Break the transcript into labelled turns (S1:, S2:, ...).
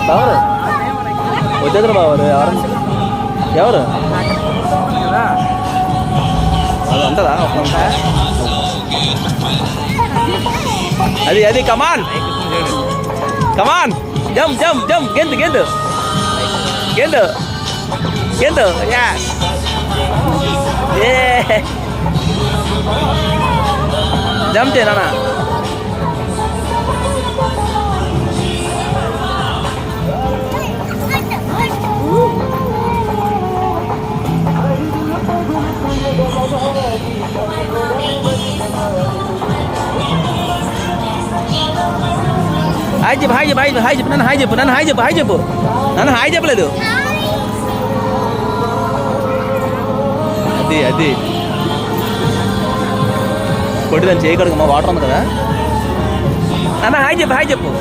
S1: బావరు వచ్చేద్దరు బావరు ఎవరు ఎవరు అది ఉంటుందా అది అది come on come on jump jump jump గెంతు గెంతు గెంతు గెంతు యా ఏ జంప్ చేయనా హాయ్ చెప్పు హాయ్ చెప్పు హాయ్ చెప్పు నన్ను హాయ్ చెప్పు నన్ను హాయ్ చెప్పు హాయ్ చెప్పు నన్ను హాయ్ చెప్పలేదు అది అది కొట్టి దాన్ని చేయకూడదు వాటర్ ఉంది కదా నన్ను హాయ్ చెప్పు